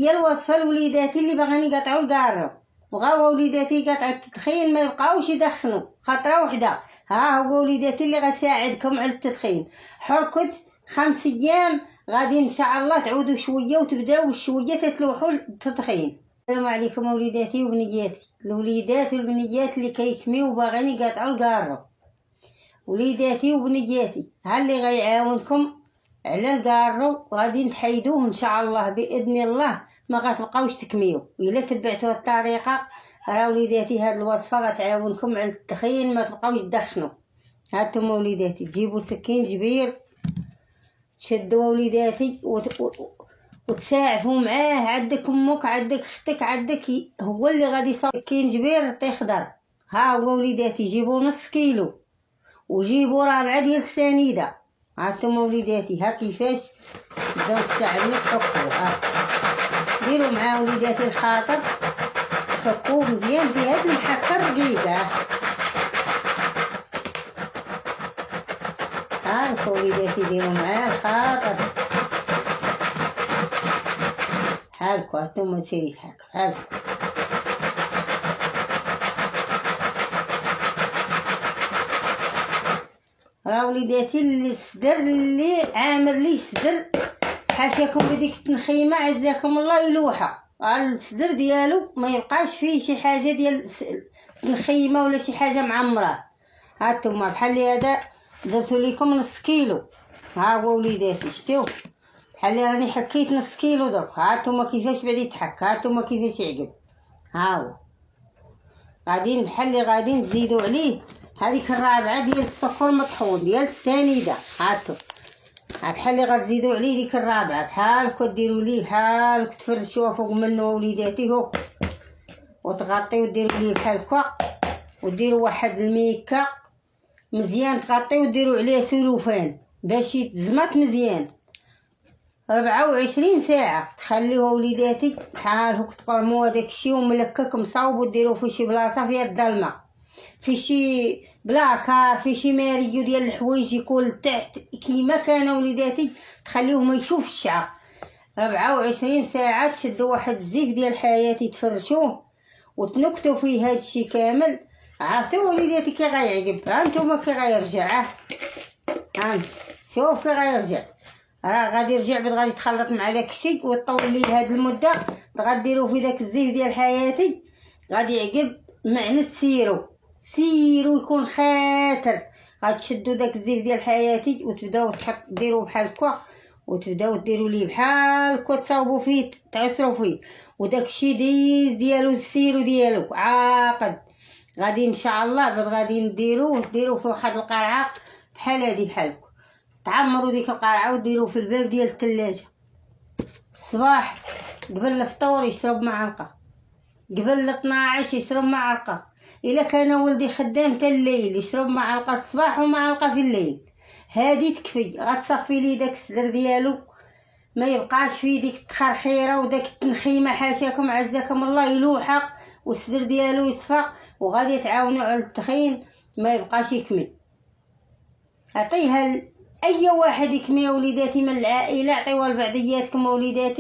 هي الوصفه لوليداتي اللي باغيين يقطعوا الكارو، بغاو وليداتي يقطعوا التدخين ما يبقاوش يدخنوا خطره وحده. ها هو وليداتي اللي غساعدكم على التدخين. حركت 5 ايام غادي ان شاء الله تعودوا شويه وتبداو شويه تتلوحوا التدخين. السلام عليكم وليداتي وبنياتي، الوليدات والبنيات اللي كيكميو وباغيين يقطعوا الكارو. وليداتي وبنياتي، ها اللي غيعاونكم على الكارو غادي نتحيدوه ان شاء الله باذن الله، ما غتبقاوش تكميو الا تبعتوا الطريقه. راه وليداتي هاد الوصفه غتعاونكم على التدخين، ما تبقاوش تدخنوا. هانتوما وليداتي تجيبوا سكين كبير تشدوا وليداتي وتساعفوا معاه. عندك امك، عندك اختك، عندك هو اللي غادي يصاوب سكين كبير تيخضر. ها هو وليداتي جيبوا نص كيلو وجيبوا ربعه ديال السنيده. هانتوما وليداتي ها كيفاش تبداو تساعدوا تحكوا. ديروا مع وليداتي الخاطر، حكوه مزيان في هاد المحكه الرقيقه. ها وليداتي ديروا معاه الخاطر حالكم. هانتوما سيري حالكم. راه وليداتي الصدر اللي عامل لي صدر حاشاكم بديك التنخيمه عزاكم الله يلوحه، الصدر ديالو ما يبقاش فيه شي حاجه ديال التنخيمه ولا شي حاجه معمره. هانتوما بحال هذا درتو لكم نص كيلو. ها هو وليداتي شتيو بحال راني حكيت نص كيلو درك. هانتوما كيفاش بعدا يتحك، هانتوما كيفاش يعقب. ها هو غادي بحال اللي غادي نزيدوا عليه هذيك الرابعه ديال السكر مطحون ديال السنيده. هانتوما بحال اللي غتزيدوا عليه ديك الرابعه بحال كديروا ليه بحال تفرشوها فوق منه وليداتي هو، وتغطيو ديروا ليه بحال هكا وديروا واحد الميكا مزيان تغطيو وديروا عليه سلوفان باش يتزمط مزيان. 24 ساعه تخليوها وليداتي بحال هكا تقرموا هذاك الشيء وملكك مصاوب وديروه في شي بلاصه فيها الظلمه، في شي بلاكار، في شي ماريو ديال الحوايج يكون لتحت كيما كان وليداتي، تخليوه ما يشوفش الشعر. 24 ساعه تشدوا واحد الزيف ديال حياتي تفرشوه وتنكتوا فيه هذا الشيء كامل. عرفتوا وليداتي كي غيعجب. هانتوما كي غيرجع، شوف كي غيرجع، راه غادي يرجع بعد غادي يتخلط مع داك الشيء ويطول ليه هاد المده. غديروا في داك الزيف ديال حياتي غادي يعقب معنى سيرو يكون خاطر. غتشدوا داك الزيف ديال حياتي وتبداو ديروا بحال هكا وتبداو ديروا ليه بحال هكا تصاوبوا فيه تعصروا فيه وداك الشيء ديز ديالو السيرو ديالو عاقد. غادي ان شاء الله بعد غادي ديروا في واحد القرعه بحال هادي بحال هكا، تعمروا ديك القرعه وديروا في الباب ديال الثلاجه. الصباح قبل الفطور يشرب معلقه، قبل 12 يشرب معلقه. الا كان ولدي خدام حتى الليل يشرب معلقه الصباح ومعلقه في الليل. هادي تكفي غتصفي ليه داك الصدر ديالو، ما يبقاش فيه ديك التخرخيره وداك التنخيمه حاشاكم عزاكم الله يلوحق والصدر ديالو يصفى. وغادي تعاونوا على التخين ما يبقاش يكمل. عطيها اي واحد يكمي وليداتي من العائله، عطيوها لبعضياتكم وليداتي.